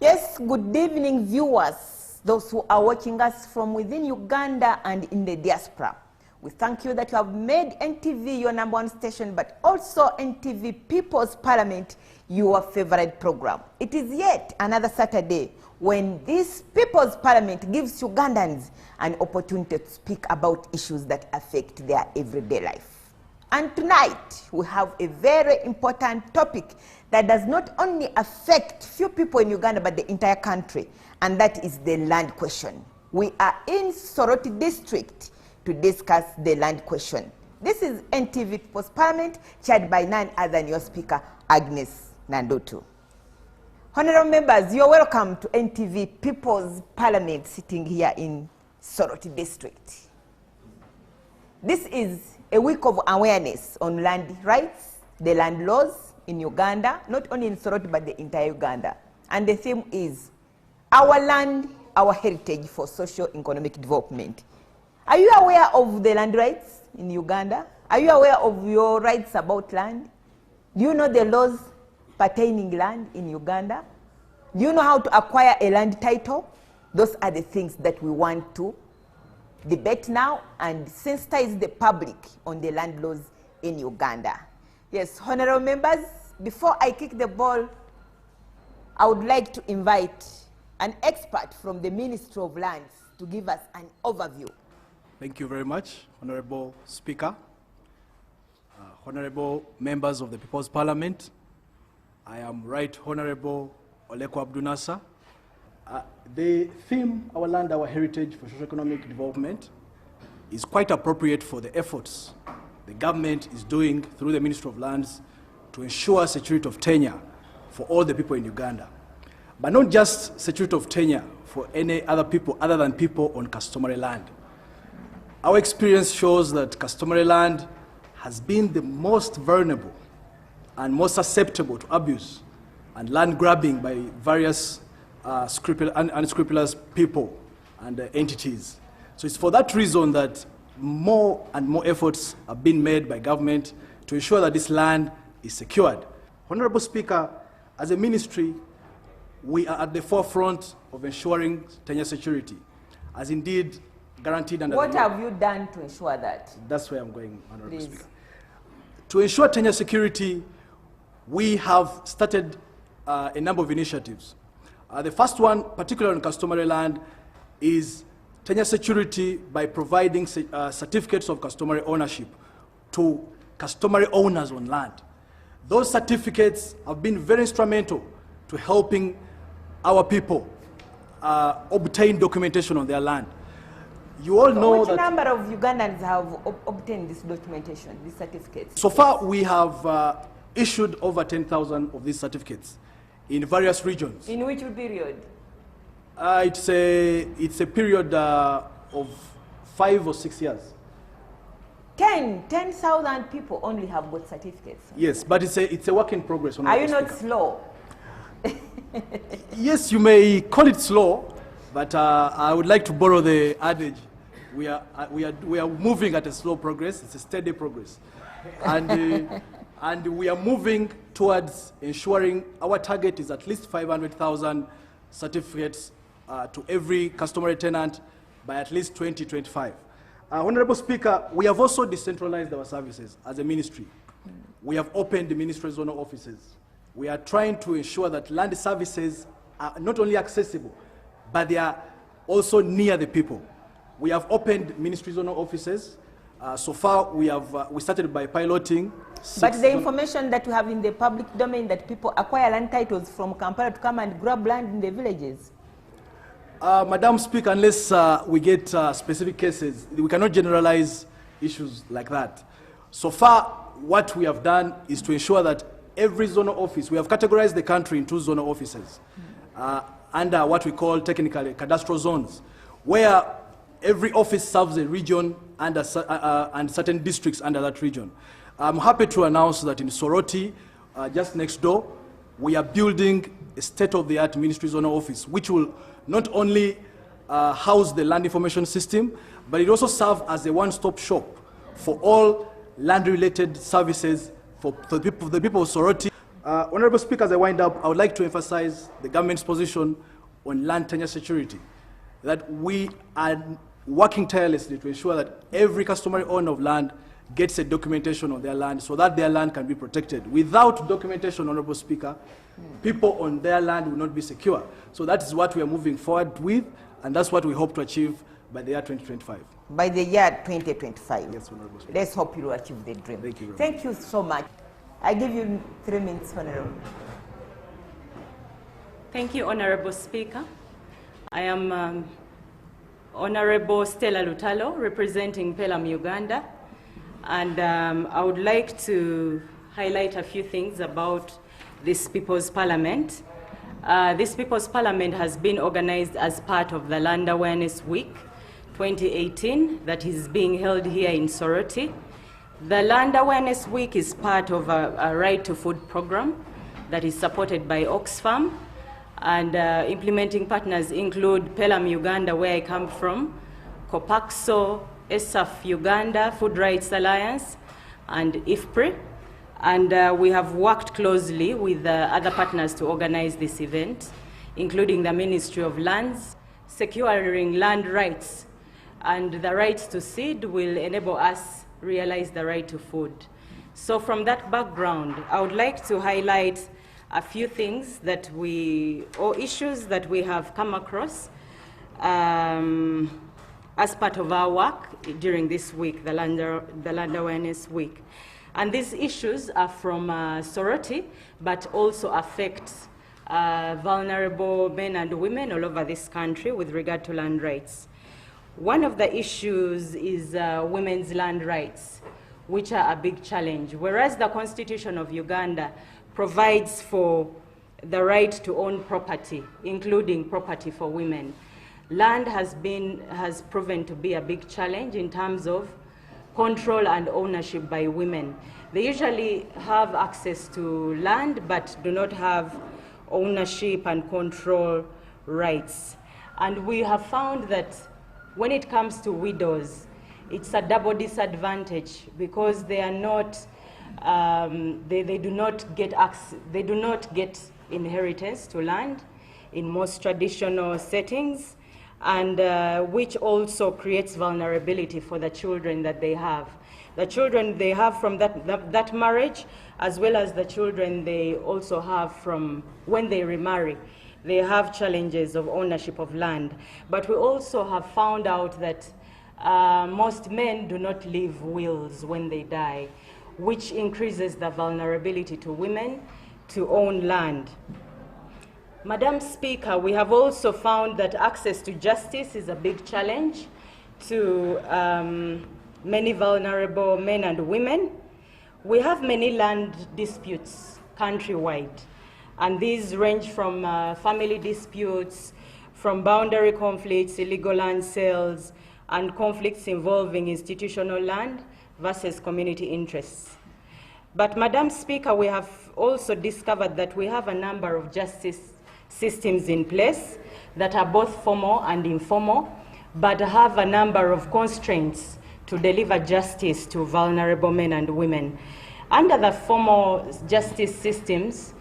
Yes, good evening viewers, those who are watching us from within Uganda and in the diaspora. We thank you that you have made NTV your #1 station, but also NTV People's Parliament your favorite program. It is yet another Saturday when this People's Parliament gives Ugandans an opportunity to speak about issues that affect their everyday life. And tonight, we have a very important topic that does not only affect few people in Uganda, but the entire country, and that is the land question. We are in Soroti district to discuss the land question. This is NTV People's Parliament, chaired by none other than your speaker, Agnes Nandotu. Honorable members, you're welcome to NTV People's Parliament, sitting here in Soroti district. This is a week of awareness on land rights, the land laws in Uganda, not only in Soroti, but the entire Uganda. And the theme is our land, our heritage for socio-economic development. Are you aware of the land rights in Uganda? Are you aware of your rights about land? Do you know the laws pertaining land in Uganda? Do you know how to acquire a land title? Those are the things that we want to debate now and sensitize the public on the land laws in Uganda. Yes, honorable members, before I kick the ball, I would like to invite an expert from the Ministry of Lands to give us an overview. Thank you very much, Honorable Speaker, honorable members of the People's Parliament. I am Right Honorable Oleko Abdunasa. The theme, our land, our heritage for socio-economic development, is quite appropriate for the efforts the government is doing through the Ministry of Lands to ensure security of tenure for all the people in Uganda. But not just security of tenure for any other people other than people on customary land. Our experience shows that customary land has been the most vulnerable and most susceptible to abuse and land grabbing by various unscrupulous people and entities. So it's for that reason that more and more efforts are being made by government to ensure that this land is secured. Honorable Speaker, as a ministry, we are at the forefront of ensuring tenure security, as indeed guaranteed under the law. What have you done to ensure that? That's where I'm going, Honorable Please. Speaker. To ensure tenure security, we have started a number of initiatives. The first one, particularly on customary land, is tenure security by providing certificates of customary ownership to customary owners on land. Those certificates have been very instrumental to helping our people obtain documentation on their land. You all know which that number of Ugandans have obtained this documentation, these certificates? so far we have issued over 10,000 of these certificates in various regions. In which period? It's a period of 5 or 6 years. 10,000 people only have got certificates. Yes, but it's a work in progress. Are you not slow? Yes, you may call it slow, but I would like to borrow the adage. We are moving at a slow progress. It's a steady progress, and we are moving towards ensuring our target is at least 500,000 certificates to every customary tenant by at least 2025. Honorable Speaker, we have also decentralized our services as a ministry. We have opened the ministry zonal offices. We are trying to ensure that land services are not only accessible, but they are also near the people. We have opened ministry zonal offices. So far, we started by piloting. But the information that you have in the public domain that people acquire land titles from Kampala to come and grab land in the villages. Madam Speaker, unless we get specific cases, we cannot generalize issues like that. So far, what we have done is to ensure that every zonal office, we have categorized the country into zonal offices under what we call technically cadastral zones, where every office serves a region and certain districts under that region. I'm happy to announce that in Soroti, just next door, we are building a state-of-the-art ministry zonal office, which will not only house the land information system, but it also serves as a one-stop shop for all land-related services for the people of Soroti. Honorable Speaker, as I wind up, I would like to emphasize the government's position on land tenure security, that we are working tirelessly to ensure that every customary owner of land gets a documentation on their land so that their land can be protected. Without documentation, Honorable Speaker, people on their land will not be secure. So that is what we are moving forward with, and that's what we hope to achieve by the year 2025. By the year 2025. Yes, Honorable Speaker. Let's hope you will achieve the dream. Thank you very Thank you so much. I give you 3 minutes, Honorable. Thank you, Honorable Speaker. I am Honorable Stella Lutalo, representing Pelham, Uganda. And I would like to highlight a few things about this People's Parliament. This People's Parliament has been organized as part of the Land Awareness Week 2018 that is being held here in Soroti. The Land Awareness Week is part of a Right to Food program that is supported by Oxfam, and implementing partners include Pelham, Uganda, where I come from, Copaxo, ESAF Uganda, Food Rights Alliance, and IFPRI. And we have worked closely with other partners to organize this event, including the Ministry of Lands. Securing land rights and the rights to seed will enable us realize the right to food. So from that background, I would like to highlight a few things that or issues that we have come across as part of our work during this week, the Land Awareness Week. And these issues are from Soroti, but also affect vulnerable men and women all over this country with regard to land rights. One of the issues is women's land rights, which are a big challenge. Whereas the Constitution of Uganda provides for the right to own property, including property for women, land has proven to be a big challenge in terms of control and ownership by women. They usually have access to land but do not have ownership and control rights. And we have found that when it comes to widows, it's a double disadvantage because they are not, they do not get inheritance to land in most traditional settings, and which also creates vulnerability for the children that they have. The children they have from that marriage, as well as the children they also have from when they remarry. They have challenges of ownership of land. But we also have found out that most men do not leave wills when they die, which increases the vulnerability to women to own land. Madam Speaker, we have also found that access to justice is a big challenge to many vulnerable men and women. We have many land disputes countrywide, and these range from family disputes, from boundary conflicts, illegal land sales, and conflicts involving institutional land versus community interests. But Madam Speaker, we have also discovered that we have a number of justice systems in place that are both formal and informal, but have a number of constraints to deliver justice to vulnerable men and women. Under the formal justice systems,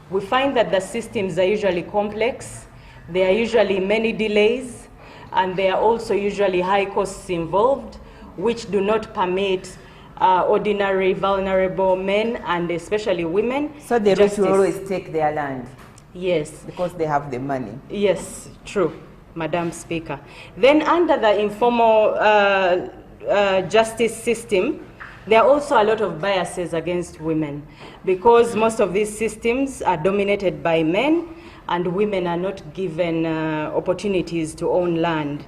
we find that the systems are usually complex, there are usually many delays, and there are also usually high costs involved, which do not permit ordinary vulnerable men and especially women. So the rich will always take their land? Yes. Because they have the money? Yes, true, Madam Speaker. Then under the informal justice system, there are also a lot of biases against women because most of these systems are dominated by men and women are not given opportunities to own land.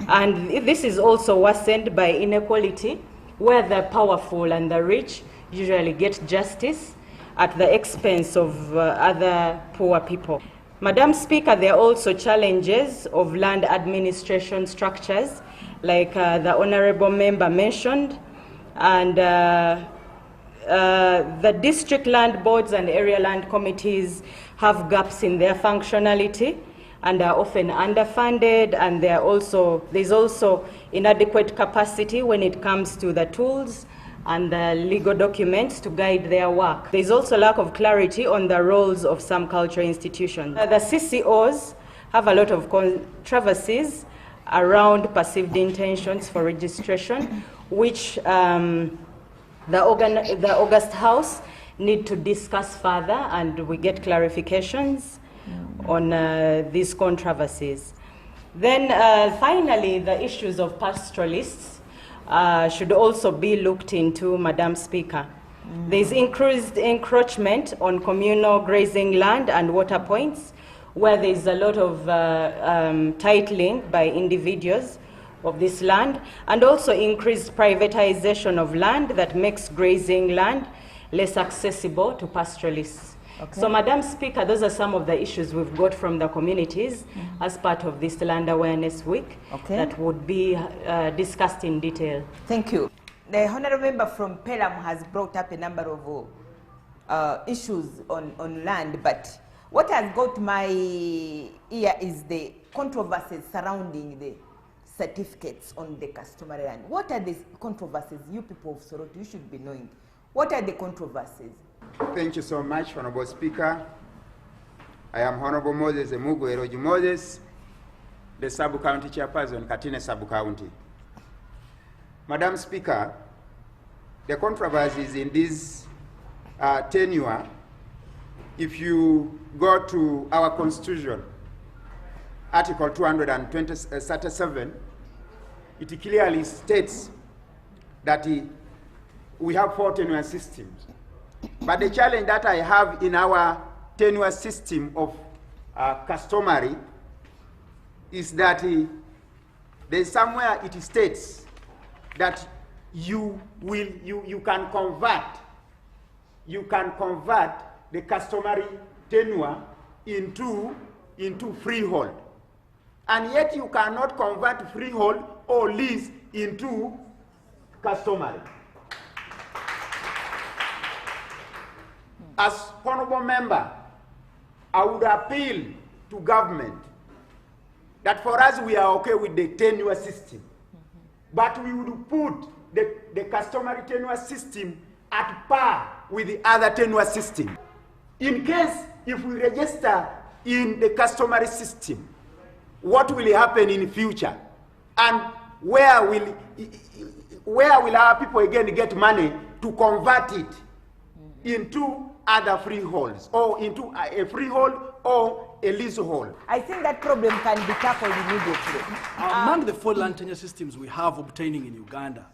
And this is also worsened by inequality, where the powerful and the rich usually get justice at the expense of other poor people. Madam Speaker, there are also challenges of land administration structures, like the Honourable Member mentioned, and the district land boards and area land committees have gaps in their functionality and are often underfunded, and there's also inadequate capacity when it comes to the tools and the legal documents to guide their work. There is also lack of clarity on the roles of some cultural institutions. The CCOs have a lot of controversies around perceived intentions for registration, which the August House need to discuss further, and we get clarifications on these controversies. Then finally, the issues of pastoralists should also be looked into, Madam Speaker. There's increased encroachment on communal grazing land and water points, where there's a lot of titling by individuals of this land, and also increased privatization of land that makes grazing land less accessible to pastoralists. Okay. So, Madam Speaker, those are some of the issues we've got from the communities as part of this Land Awareness Week that would be discussed in detail. Thank you. The Honourable Member from Pelham has brought up a number of issues on land, but what has got my ear is the controversies surrounding the certificates on the customary land. What are the controversies? You people of Soroti, you should be knowing. What are the controversies? Thank you so much, Honorable Speaker. I am Honorable Moses Emugu Eroji Moses, the Sub-County Chairperson, Katine Sub-County. Madam Speaker, the controversies in this tenure, if you go to our Constitution, Article 237, it clearly states that we have 4 tenure systems. But the challenge that I have in our tenure system of customary is that there's somewhere it states that you can convert the customary tenure into freehold, and yet you cannot convert freehold or lease into customary. As honorable member, I would appeal to government that for us we are okay with the tenure system, but we would put the customary tenure system at par with the other tenure system. In case if we register in the customary system, what will happen in the future? And where will our people again get money to convert it into other freeholds, or into a freehold or a leasehold? I think that problem can be tackled immediately. Among the 4 land tenure systems we have obtaining in Uganda,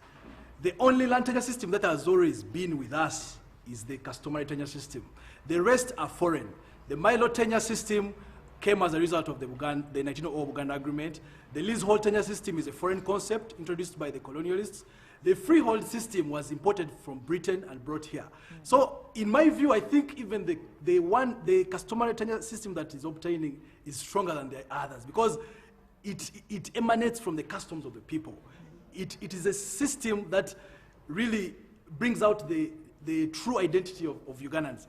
the only land tenure system that has always been with us is the customary tenure system. The rest are foreign. The Milo tenure system came as a result of the 1900 Uganda Agreement. The leasehold tenure system is a foreign concept introduced by the colonialists. The freehold system was imported from Britain and brought here. So, in my view, I think even the customary tenure system that is obtaining is stronger than the others, because it emanates from the customs of the people. It is a system that really brings out the true identity of Ugandans.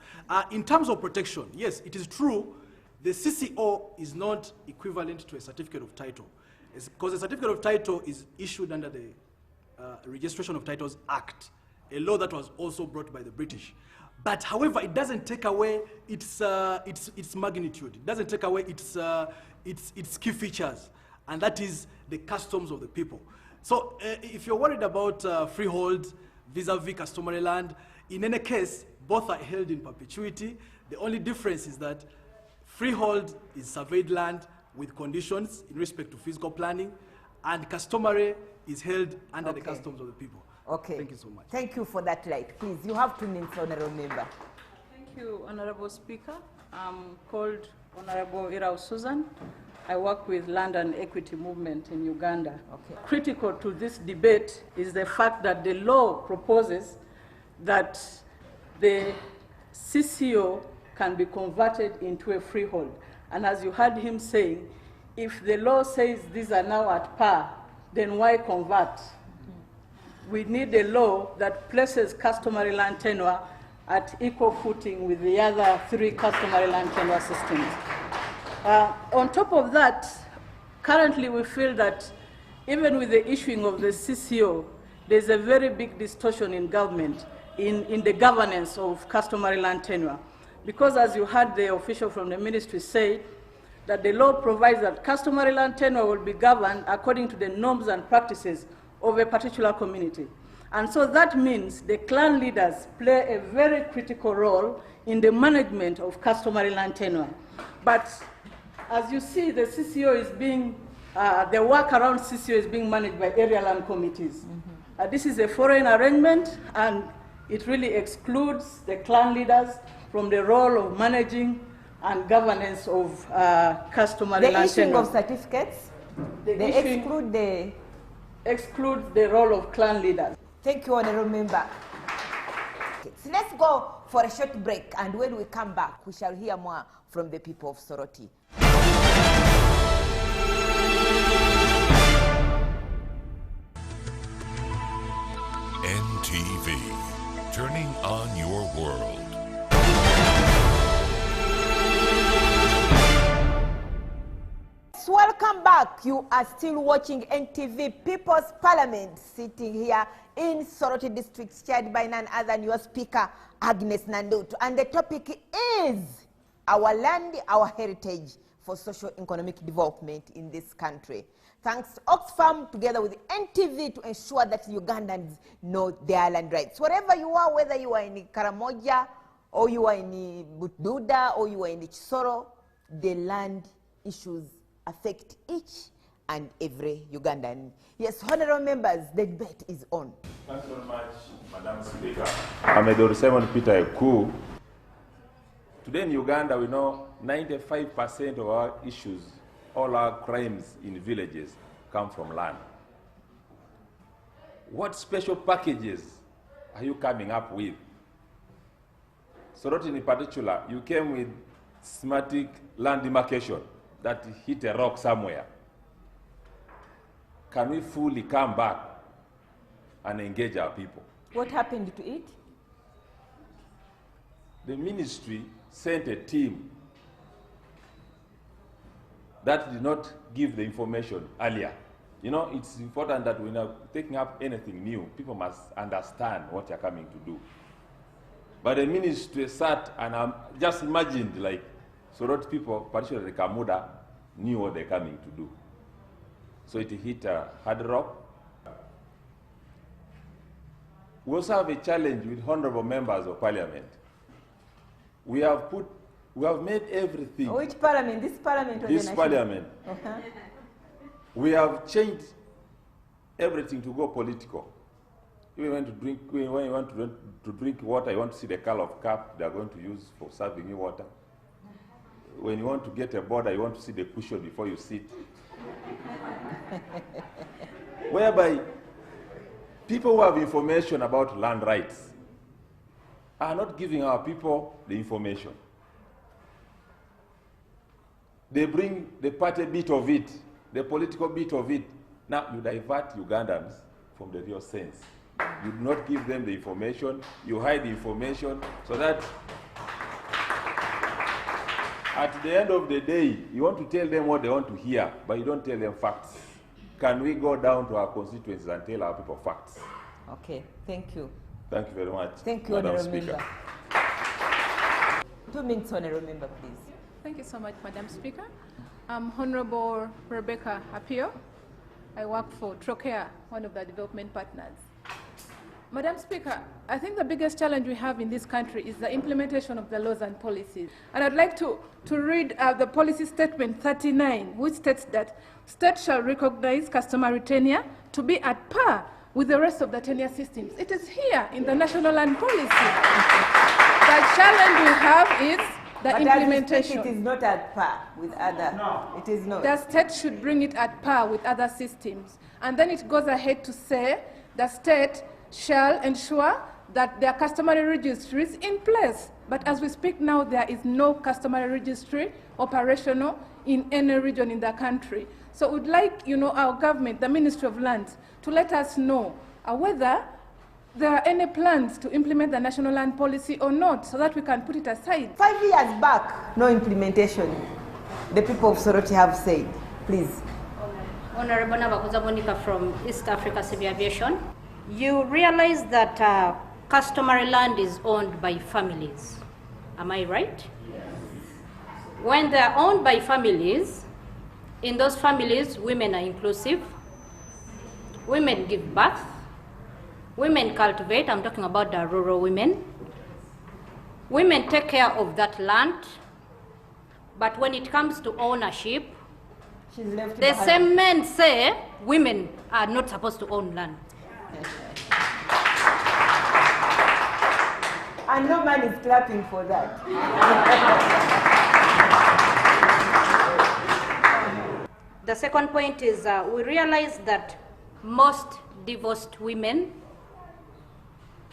In terms of protection, yes, it is true, the CCO is not equivalent to a certificate of title. It's because a certificate of title is issued under the Registration of Titles Act, a law that was also brought by the British. But however, it doesn't take away its magnitude. It doesn't take away its key features, and that is the customs of the people. So if you're worried about freehold vis-a-vis customary land, in any case, both are held in perpetuity. The only difference is that freehold is surveyed land with conditions in respect to physical planning, and customary is held under the customs of the people. Okay. Thank you so much. Thank you for that light. Please, you have 2 minutes, Honourable Member. Thank you, Honourable Speaker. I'm called Honourable Irau Susan. I work with Land and Equity Movement in Uganda. Okay. Critical to this debate is the fact that the law proposes that the CCO can be converted into a freehold. And as you heard him saying, if the law says these are now at par, then why convert? We need a law that places customary land tenure at equal footing with the other 3 customary land tenure systems. On top of that, currently we feel that even with the issuing of the CCO, there's a very big distortion in government, in the governance of customary land tenure. Because as you heard the official from the ministry say, that the law provides that customary land tenure will be governed according to the norms and practices of a particular community. And so that means the clan leaders play a very critical role in the management of customary land tenure. But as you see, the CCO is being, the work around CCO is being managed by area land committees. This is a foreign arrangement, and it really excludes the clan leaders from the role of managing and governance of customary land tenure. The issuing of certificates, they exclude the role of clan leaders. Thank you, Honourable Member. Okay, so let's go for a short break, and when we come back, we shall hear more from the people of Soroti. NTV, turning on your world. Welcome back. You are still watching NTV People's Parliament, sitting here in Soroti District, chaired by none other than your Speaker, Agnes Nandutu. And the topic is our land, our heritage for socio-economic development in this country. Thanks to Oxfam, together with NTV, to ensure that Ugandans know their land rights. Wherever you are, whether you are in Karamoja, or you are in Bududa, or you are in Chisoro, the land issues affect each and every Ugandan. Yes, honorable members, the debate is on. Thanks very much, Madam Speaker. I'm Edward Simon Peter Eku. Today in Uganda, we know 95% of our issues, all our crimes in villages, come from land. What special packages are you coming up with? Soroti in particular, you came with systematic land demarcation that hit a rock somewhere. Can we fully come back and engage our people? What happened to it? The ministry sent a team that did not give the information earlier. You know, it's important that when you're taking up anything new, people must understand what you're coming to do. But the ministry sat and just imagined like, Soroti people, particularly Kamuda, knew what they're coming to do. So it hit a hard rock. We also have a challenge with honorable members of parliament. We have made everything. Which parliament? This parliament or this the parliament. We have changed everything to go political. Even when you want to drink water, you want to see the color of cup they are going to use for serving you water. When you want to get a border, you want to see the cushion before you sit. Whereby people who have information about land rights are not giving our people the information. They bring the party bit of it, the political bit of it. Now you divert Ugandans from the real sense. You do not give them the information, you hide the information so that at the end of the day, you want to tell them what they want to hear, but you don't tell them facts. Can we go down to our constituencies and tell our people facts? Okay, thank you. Thank you very much. Thank you, Madam Honourable Speaker. Member. 2 minutes, Honourable Member, please. Thank you so much, Madam Speaker. I'm Honourable Rebecca Apio. I work for Trocare, one of the development partners. Madam Speaker, I think the biggest challenge we have in this country is the implementation of the laws and policies. And I'd like to read the policy statement 39, which states that states shall recognize customary tenure to be at par with the rest of the tenure systems. It is here in the national land policy. The challenge we have is the implementation. It is not at par with other. No. It is not. The state should bring it at par with other systems. And then it goes ahead to say the state shall ensure that their customary registry is in place. But as we speak now, there is no customary registry operational in any region in the country. So we'd like, our government, the Ministry of Lands, to let us know whether there are any plans to implement the national land policy or not, so that we can put it aside. 5 years back, no implementation. The people of Soroti have said. Please. Honorable Nabakuza Monica from East Africa Civil Aviation. You realize that customary land is owned by families. Am I right? Yes. When they are owned by families, in those families, women are inclusive, women give birth, women cultivate, I'm talking about the rural women. Women take care of that land, but when it comes to ownership, the same men say women are not supposed to own land. And no man is clapping for that. The second point is we realize that most divorced women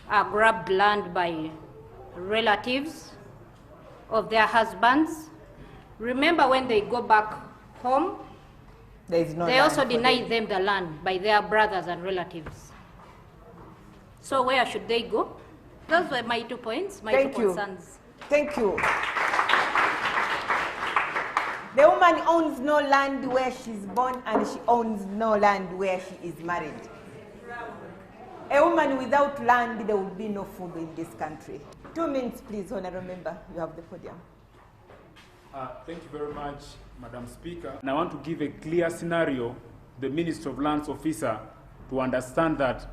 are grabbed land by relatives of their husbands. Remember, when they go back home, they also deny them the land by their brothers and relatives. So where should they go? Those were my 2 points, my two concerns. Thank you. The woman owns no land where she's born, and she owns no land where she is married. A woman without land, there will be no food in this country. 2 minutes, please, Honourable Member. You have the podium. Thank you very much, Madam Speaker. And I want to give a clear scenario, the Minister of Lands officer, to understand that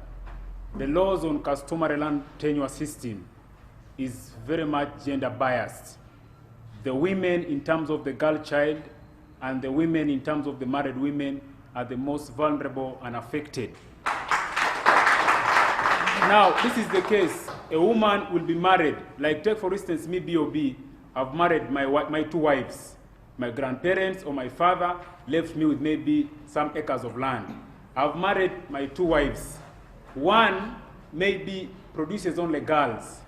the laws on customary land tenure system is very much gender biased. The women in terms of the girl child and the women in terms of the married women are the most vulnerable and affected. Now, this is the case. A woman will be married, like take for instance me, B.O.B., I've married my 2 wives. My grandparents or my father left me with maybe some acres of land. I've married my 2 wives. One maybe produces only girls,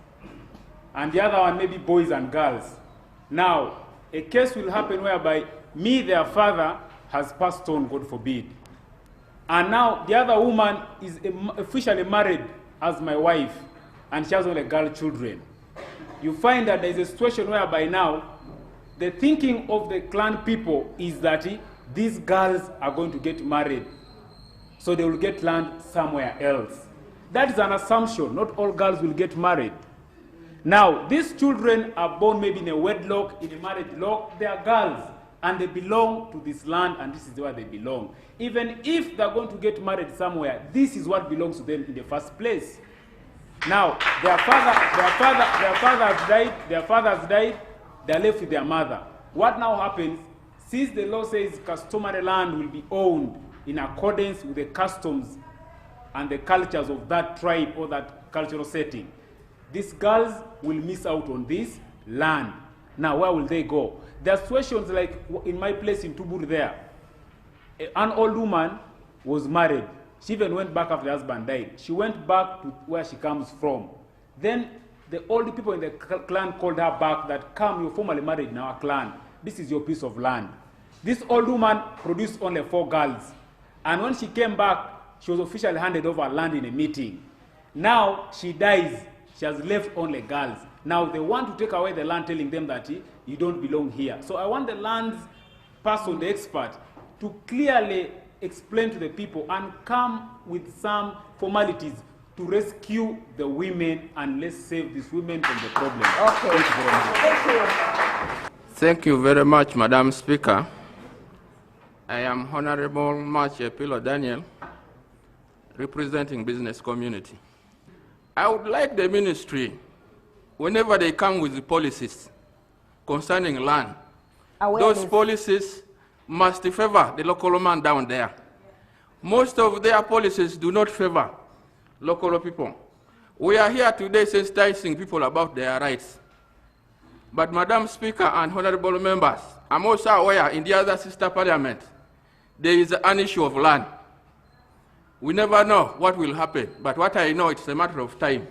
and the other one maybe boys and girls. Now, a case will happen whereby me, their father, has passed on, God forbid. And now the other woman is officially married as my wife, and she has only girl children. You find that there is a situation whereby now the thinking of the clan people is that these girls are going to get married, so they will get land somewhere else. That is an assumption. Not all girls will get married. Now, these children are born maybe in a wedlock, in a marriage lock. They are girls, and they belong to this land, and this is where they belong. Even if they're going to get married somewhere, this is what belongs to them in the first place. Now, their father has died, they're left with their mother. What now happens, since the law says customary land will be owned in accordance with the customs and the cultures of that tribe or that cultural setting, these girls will miss out on this land. Now, where will they go? There are situations like in my place in Tuburu there. An old woman was married. She even went back after the husband died. She went back to where she comes from. Then the old people in the clan called her back that, come, you're formally married in our clan. This is your piece of land. This old woman produced only 4 girls. And when she came back, she was officially handed over land in a meeting. Now she dies. She has left only girls. Now they want to take away the land, telling them that you don't belong here. So I want the land person, the expert, to clearly explain to the people and come with some formalities to rescue the women, and let's save these women from the problem. Okay. Thank you very much. Thank you. Thank you very much, Madam Speaker. I am Honorable March Epilo Daniel, representing business community. I would like the ministry, whenever they come with the policies concerning land, those policies must favor the local man down there. Most of their policies do not favor local people. We are here today sensitizing people about their rights. But Madam Speaker and honorable members, I'm also aware in the other sister parliament, there is an issue of land. We never know what will happen, but what I know, it's a matter of time,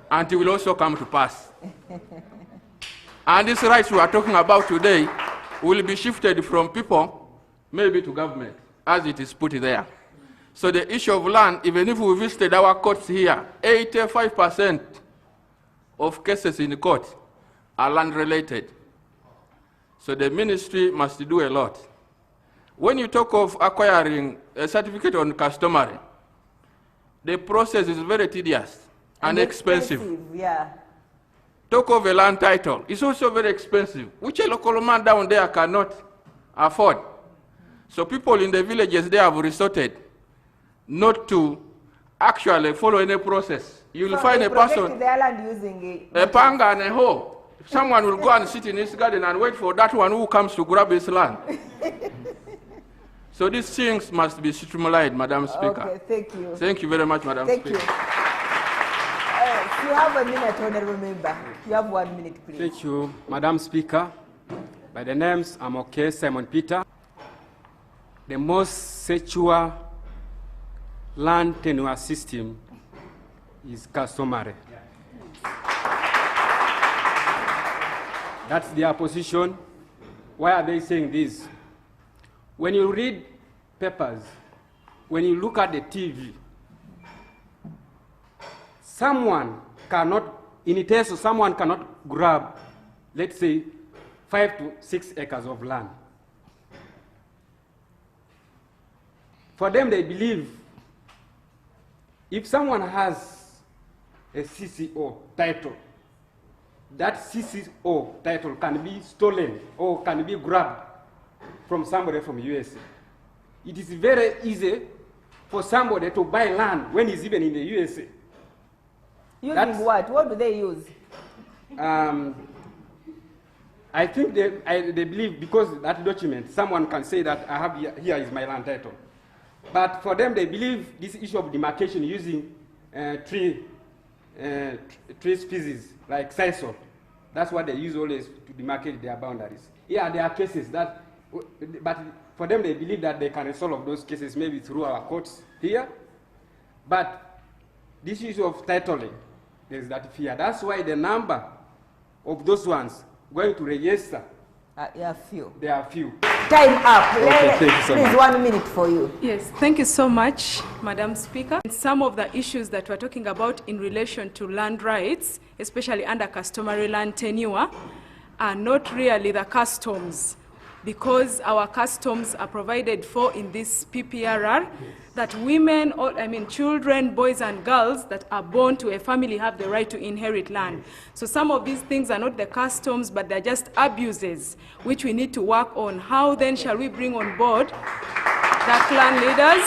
and it will also come to pass. And these rights we are talking about today will be shifted from people, maybe to government, as it is put there. So the issue of land, even if we visited our courts here, 85% of cases in the court are land related. So the ministry must do a lot. When you talk of acquiring a certificate on customary, the process is very tedious and expensive. Yeah. Talk of a land title. It's also very expensive, which a local man down there cannot afford. So people in the villages, they have resorted not to actually follow any process. You will find a person, their land using a panga and a hoe. Someone will go and sit in his garden and wait for that one who comes to grab his land. So these things must be streamlined, Madam Speaker. Okay, thank you. Thank you very much, Madam Speaker. Thank you. You have a minute, Honorable Member. You have 1 minute, please. Thank you, Madam Speaker. By the names, I'm okay, Simon Peter. The most secure land tenure system is customary. That's their position. Why are they saying this? When you read papers, when you look at the TV, someone cannot grab, let's say, 5 to 6 acres of land. For them, they believe if someone has a CCO title, that CCO title can be stolen or can be grabbed from somebody from USA. It is very easy for somebody to buy land when he's even in the USA. Using what? What do they use? I think they believe because that document, someone can say that I have here is my land title. But for them, they believe this issue of demarcation using tree species like sisal. That's what they use always to demarcate their boundaries. Yeah, there are cases that, but for them, they believe that they can resolve those cases maybe through our courts here. But this issue of titling, there's that fear. That's why the number of those ones going to register, there are few. There are few. Time up. Okay, thank you so much. Please, 1 minute for you. Yes, thank you so much, Madam Speaker. Some of the issues that we're talking about in relation to land rights, especially under customary land tenure, are not really the customs, because our customs are provided for in this PPRR, that women, children, boys and girls that are born to a family have the right to inherit land. So some of these things are not the customs, but they're just abuses, which we need to work on. How then shall we bring on board the clan leaders?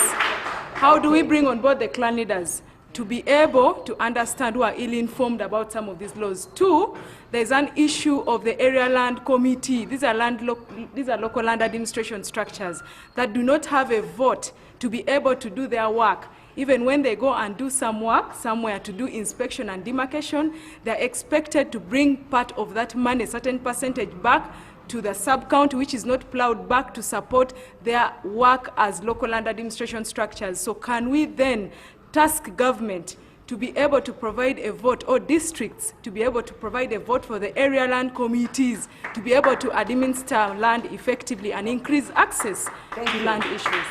How do we bring on board the clan leaders to be able to understand, who are ill-informed about some of these laws? Two, there's an issue of the area land committee. These are local land administration structures that do not have a vote to be able to do their work. Even when they go and do some work somewhere to do inspection and demarcation, they're expected to bring part of that money, a certain percentage, back to the sub-county, which is not plowed back to support their work as local land administration structures. So can we then task government to be able to provide a vote, or districts to be able to provide a vote for the area land committees to be able to administer land effectively and increase access to land issues?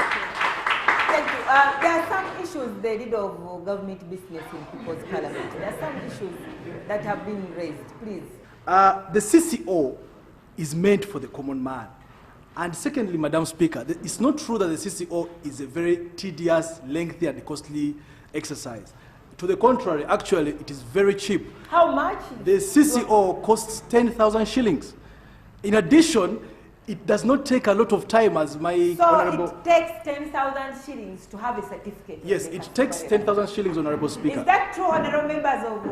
Thank you. There are some issues they did of government business in People's Parliament. There are some issues that have been raised. Please. The CCO is meant for the common man. And secondly, Madam Speaker, it's not true that the CCO is a very tedious, lengthy, and costly exercise. To the contrary, actually, it is very cheap. How much? The CCO costs 10,000 shillings. In addition, it does not take a lot of time, as my honorable... So it takes 10,000 shillings to have a certificate? Yes, it takes 10,000 shillings, Honorable Speaker. Is that true, honorable members of...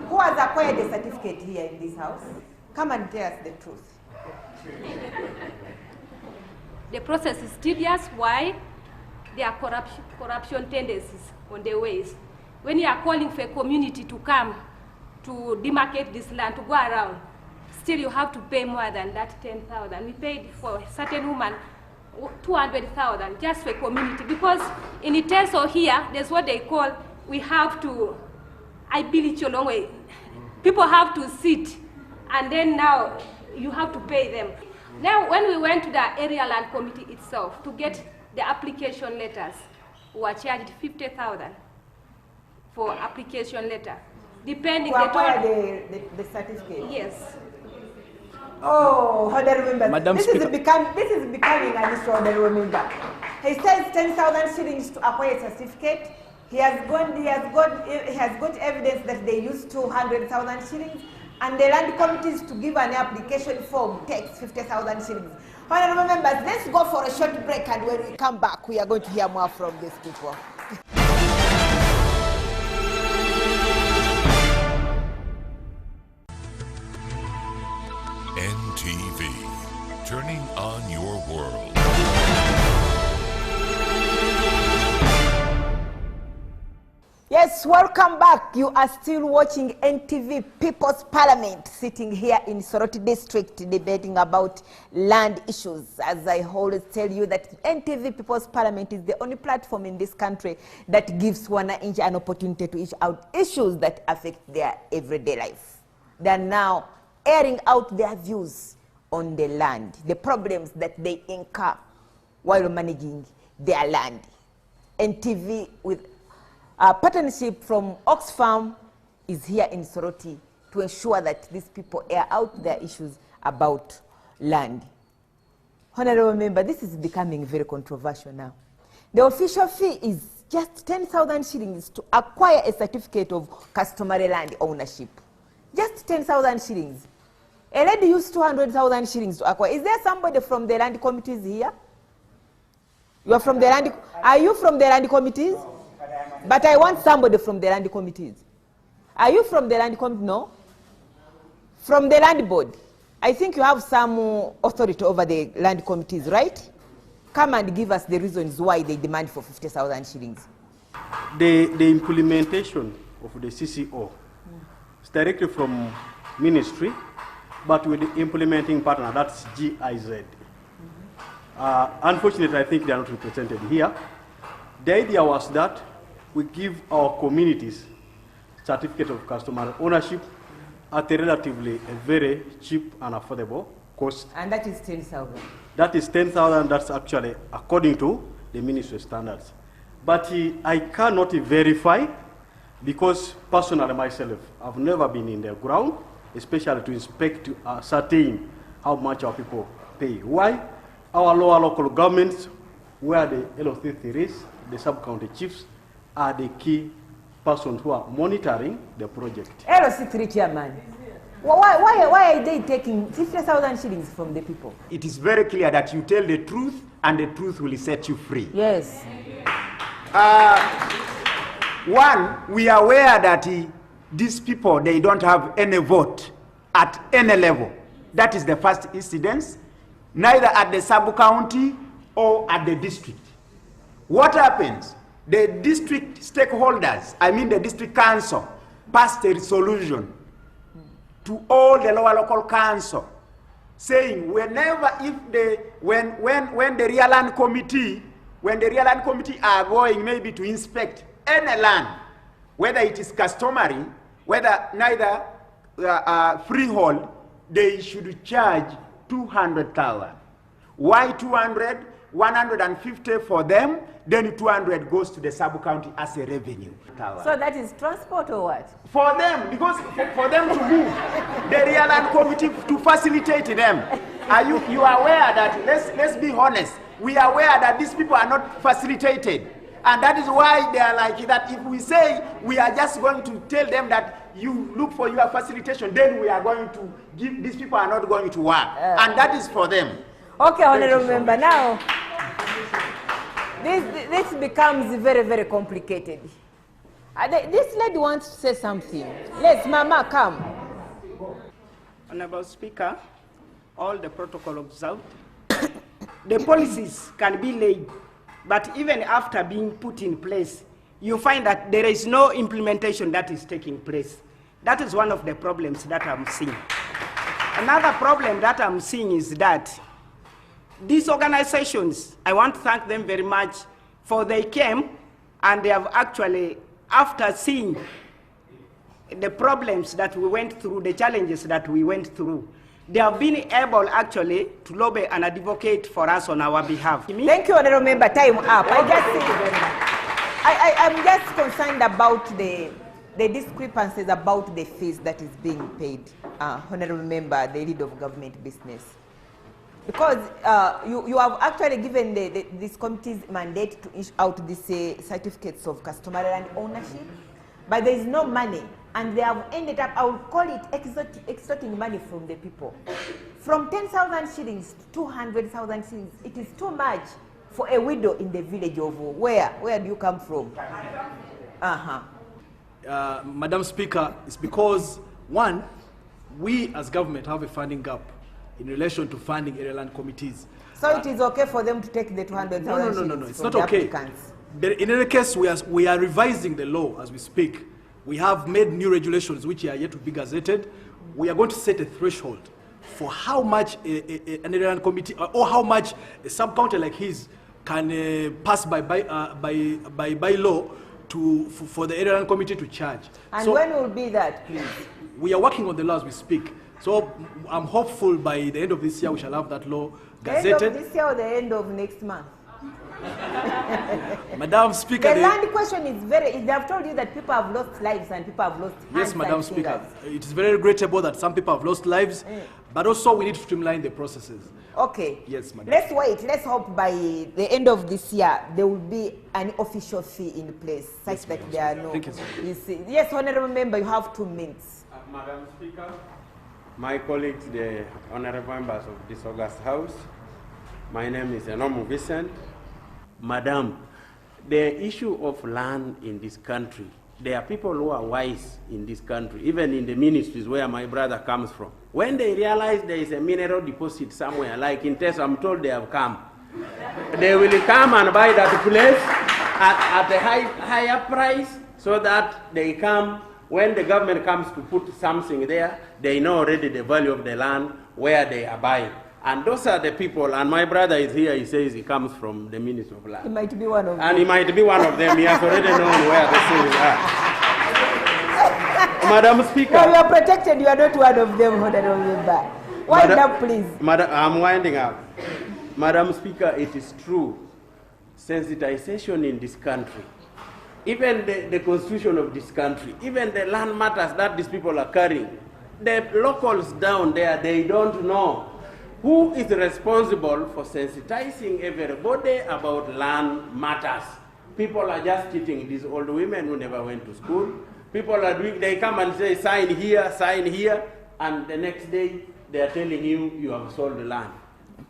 Who has acquired a certificate here in this house? Come and tell us the truth. The process is tedious. Why? There are corruption tendencies on the ways. When you are calling for a community to come to demarcate this land, to go around, still you have to pay more than that 10,000. We paid for a certain woman 200,000 just for a community, because in Iteso here, there's what they call, we have to, I bill it a long way. People have to sit, and then now you have to pay them. Now, when we went to the area land committee itself to get the application letters, we were charged 50,000 for application letter, depending to acquire the certificate. Yes. Oh, honorable member, Madam this Speaker. is becoming an issue, honorable member. He says 10,000 shillings to acquire a certificate. He has got evidence that they use 200,000 shillings, and the land committees to give an application form takes 50,000 shillings. Honorable members, let's go for a short break, and when we come back, we are going to hear more from these people. NTV, turning on your world. Yes, welcome back. You are still watching NTV People's Parliament, sitting here in Soroti District debating about land issues. As I always tell you that NTV People's Parliament is the only platform in this country that gives wananchi an opportunity to issue out issues that affect their everyday life. They are now airing out their views on the land, the problems that they incur while managing their land. NTV with a partnership from Oxfam is here in Soroti to ensure that these people air out their issues about land. Honorable member, this is becoming very controversial now. The official fee is just 10,000 shillings to acquire a certificate of customary land ownership. Just 10,000 shillings. A lady used 200,000 shillings to acquire. Is there somebody from the land committees here? You are from the land? Are you from the land committees? But I want somebody from the land committees. Are you from the land committee? No? From the land board. I think you have some authority over the land committees, right? Come and give us the reasons why they demand for 50,000 shillings. The implementation of the CCO is directly from ministry, but with the implementing partner, that's GIZ. Unfortunately, I think they are not represented here. The idea was that we give our communities certificate of customary ownership at a relatively very cheap and affordable cost. And that is 10,000. That is 10,000. That's actually according to the ministry standards. But I cannot verify because personally myself, I've never been in the ground, especially to inspect to ascertain how much our people pay. Why? Our lower local governments, where the LO33 is, the sub-county chiefs, are the key persons who are monitoring the project. LO33 chairman, why are they taking 50,000 shillings from the people? It is very clear that you tell the truth and the truth will set you free. Yes. One, we are aware that these people, they don't have any vote at any level. That is the first incidence, neither at the sub-county or at the district. What happens? The district stakeholders, I mean the district council, passed a resolution to all the lower local council saying whenever when the real land committee are going maybe to inspect any land, whether it is customary, whether neither freehold, they should charge 200,000. Why 200? 150 for them, then 200 goes to the sub-county as a revenue. So that is transport or what? For them, because for them to move, the real land committee to facilitate them. You are aware that, let's be honest, we are aware that these people are not facilitated. And that is why they are like that. If we say we are just going to tell them that you look for your facilitation, then we are going to give, these people are not going to work. And that is for them. Okay, honorable member, now this becomes very, very complicated. This lady wants to say something. Let's, Mama, come. Honorable Speaker, all the protocol observed. The policies can be laid, but even after being put in place, you find that there is no implementation that is taking place. That is one of the problems that I'm seeing. Another problem that I'm seeing is that these organizations, I want to thank them very much for they came and they have actually, after seeing the problems that we went through, the challenges that we went through, they have been able actually to lobby and advocate for us on our behalf. Thank you, honorable member. Time up. I'm just concerned about the discrepancies about the fees that is being paid. Honorable member, the lead of government business. Because you have actually given this committee's mandate to issue out these certificates of customary land ownership, but there is no money, and they have ended up, I would call it extorting money from the people. From 10,000 shillings to 200,000 shillings, it is too much for a widow in the village of where? Where do you come from? Madam Speaker, it's because, one, we as government have a funding gap in relation to funding area land committees. So it is okay for them to take the 200,000 No, it's not okay. In any case, we are revising the law as we speak. We have made new regulations which are yet to be gazetted. We are going to set a threshold for how much an area land committee or how much a sub-county like his can pass by law for the area land committee to charge. And when will be that, please? We are working on the law as we speak. So I'm hopeful by the end of this year we shall have that law gazetted. The end of this year or the end of next month? Madam Speaker, the land question is they have told you that people have lost lives and people have lost hands. Yes, Madam Speaker. It is very regrettable that some people have lost lives, but also we need to streamline the processes. Okay. Yes, Madam. Let's wait. Let's hope by the end of this year there will be an official fee in place such that there are no. Thank you, sir. Yes, Honourable Member, you have 2 minutes. Madam Speaker, my colleagues, the honourable members of this august house, my name is Enomu Vincent. Madam, the issue of land in this country, there are people who are wise in this country, even in the ministries where my brother comes from. When they realize there is a mineral deposit somewhere, like in Tess, I'm told they have come. They will come and buy that place at a higher price so that they come, when the government comes to put something there, they know already the value of the land where they are buying. And those are the people, and my brother is here, he says he comes from the Ministry of Land. He might be one of them. And he might be one of them, he has already known where the things are. Madam Speaker. No, you are protected, you are not one of them, Honourable Member. Wind up, please. I'm winding up. Madam Speaker, it is true, sensitization in this country, even the constitution of this country, even the land matters that these people are carrying, the locals down there, they don't know who is responsible for sensitizing everybody about land matters. People are just cheating these old women who never went to school. People are doing, they come and say, sign here, and the next day they are telling you, you have sold the land.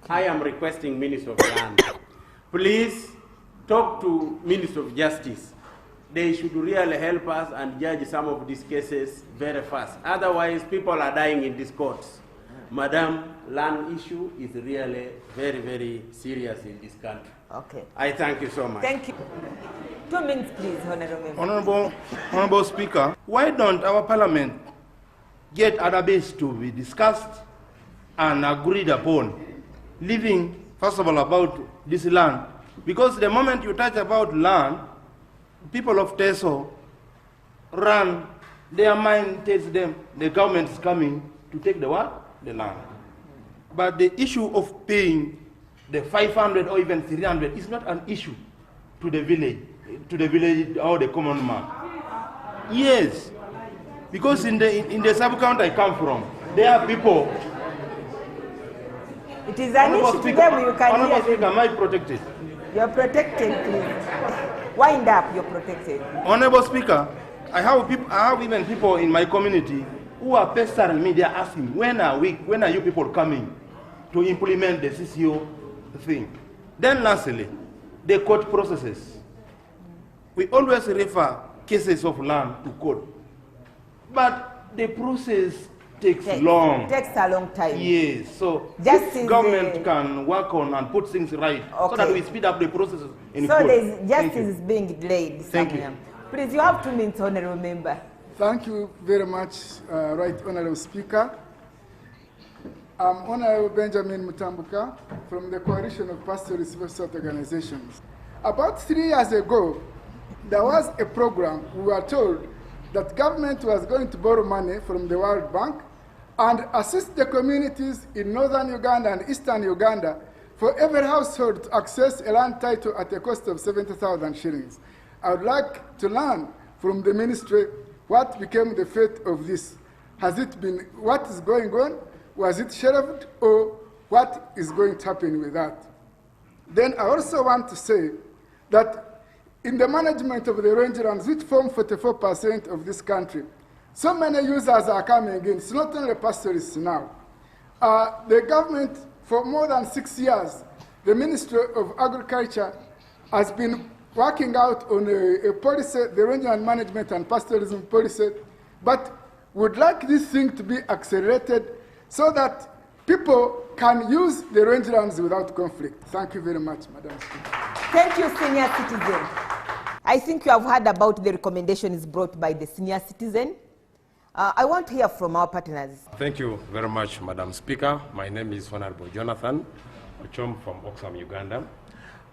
I am requesting Minister of Land, please talk to Minister of Justice. They should really help us and judge some of these cases very fast. Otherwise, people are dying in these courts. Madam, land issue is really very, very serious in this country. Okay. I thank you so much. Thank you. 2 minutes, please, Honourable. Honourable Speaker, why don't our Parliament get other bills to be discussed and agreed upon, leaving, first of all, about this land? Because the moment you touch about land, people of Teso run, their mind tells them the government is coming to take the what? The land. But the issue of paying the 500 or even 300 is not an issue to the village or the common man. Yes, because in the sub-county I come from, there are people. It is an issue to them, you can hear Speaker, am I protected? You're protected, please. Wind up, you're protected. Honourable Speaker, I have even people in my community who are pestering me. They are asking, when are you people coming to implement the CCO thing? Then lastly, the court processes. We always refer cases of land to court, but the process takes long. It takes a long time. Yes, so Justice, government can work on and put things right so that we speed up the processes in court. So justice is being delayed. Thank you. Please, you have 2 minutes, Honourable Member. Thank you very much, Right Honourable Speaker. I'm Honourable Benjamin Mutambuka from the Coalition of Pastoral Civil Society Organizations. About 3 years ago, there was a program. We were told that government was going to borrow money from the World Bank and assist the communities in northern Uganda and eastern Uganda for every household to access a land title at a cost of 70,000 shillings. I would like to learn from the ministry what became the fate of this. Has it been, what is going on? Was it shelved or what is going to happen with that. Then I also want to say that in the management of the rangelands, which form 44% of this country, so many users are coming in. It's not only pastoralists now. The government, for more than 6 years, the Ministry of Agriculture has been working out on a policy, the rangeland management and pastoralism policy, but would like this thing to be accelerated so that people can use the rangelands without conflict. Thank you very much, Madam Speaker. Thank you, senior citizen. I think you have heard about the recommendations brought by the senior citizen. I want to hear from our partners. Thank you very much, Madam Speaker. My name is Honorable Jonathan Ochom from Oxfam, Uganda.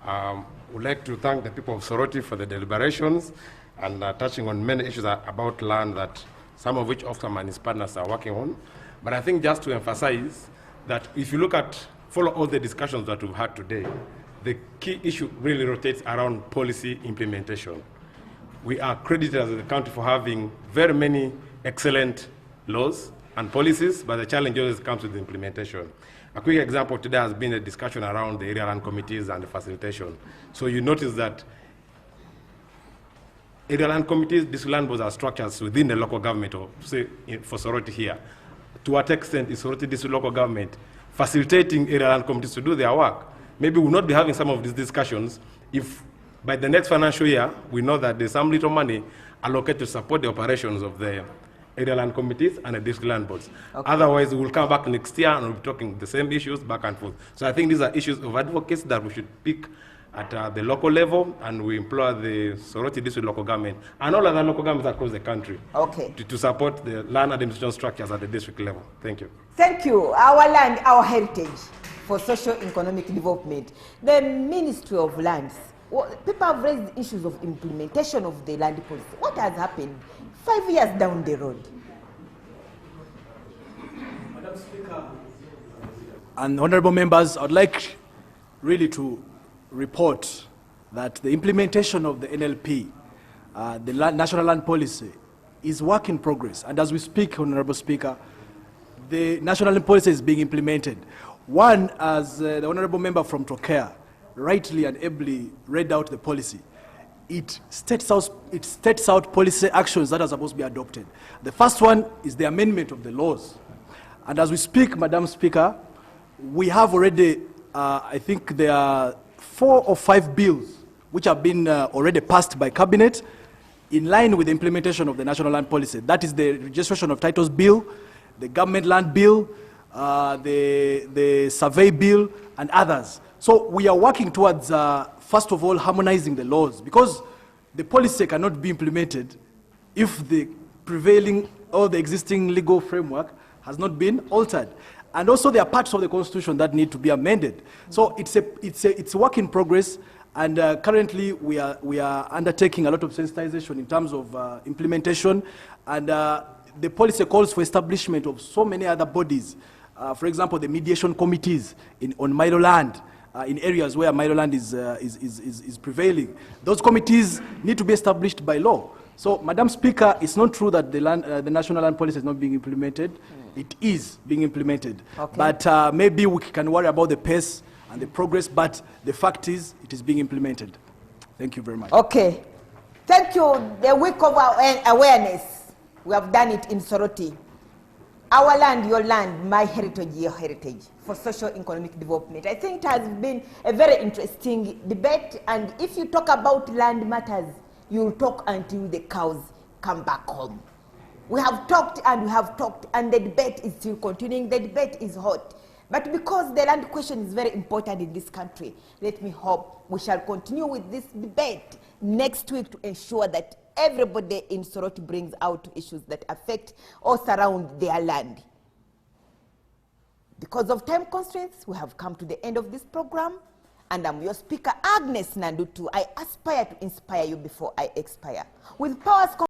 I would like to thank the people of Soroti for the deliberations and touching on many issues about land that some of which Oxfam and his partners are working on. But I think just to emphasize that if you look at, follow all the discussions that we've had today, the key issue really rotates around policy implementation. We are credited as a country for having very many excellent laws and policies, but the challenge always comes with the implementation. A quick example today has been a discussion around the area land committees and the facilitation. So you notice that area land committees, these land boards are structures within the local government, or say for Soroti here. To what extent is Soroti district local government facilitating area land committees to do their work? Maybe we'll not be having some of these discussions if by the next financial year, we know that there's some little money allocated to support the operations of the area land committees and the district land boards. Okay. Otherwise, we'll come back next year and we'll be talking the same issues back and forth. So I think these are issues of advocacy that we should pick at the local level, and we implore the Soroti district local government and all other local governments across the country to support the land administration structures at the district level. Thank you. Thank you. Our land, our heritage for socio-economic development. The Ministry of Lands. Well, people have raised issues of implementation of the land policy. What has happened 5 years down the road? Madam Speaker and honorable members, I'd like really to report that the implementation of the NLP, the National Land Policy, is work in progress. And as we speak, Honorable Speaker, the National Land Policy is being implemented. One, as the honorable member from Trokea rightly and ably read out the policy, it states out policy actions that are supposed to be adopted. The first one is the amendment of the laws. And as we speak, Madam Speaker, we have already, I think there are 4 or 5 bills which have been already passed by Cabinet in line with the implementation of the National Land Policy. That is the Registration of Titles Bill, the Government Land Bill, the Survey Bill, and others. So we are working towards, first of all, harmonizing the laws, because the policy cannot be implemented if the prevailing or the existing legal framework has not been altered. And also there are parts of the Constitution that need to be amended. So it's a work in progress, and currently we are undertaking a lot of sensitization in terms of implementation, and the policy calls for establishment of so many other bodies. For example, the mediation committees on Milo land, in areas where Milo land is prevailing. Those committees need to be established by law. So, Madam Speaker, it's not true that the National Land Policy is not being implemented. It is being implemented. Okay. But maybe we can worry about the pace and the progress, but the fact is it is being implemented. Thank you very much. Okay. Thank you. The week of awareness, we have done it in Soroti. Our land, your land, my heritage, your heritage, for socio-economic development. I think it has been a very interesting debate, and if you talk about land matters, you'll talk until the cows come back home. We have talked and we have talked, and the debate is still continuing. The debate is hot. But because the land question is very important in this country, let me hope we shall continue with this debate next week to ensure that everybody in Soroti brings out issues that affect or surround their land. Because of time constraints, we have come to the end of this program, and I'm your speaker, Agnes Nandutu. I aspire to inspire you before I expire. With powers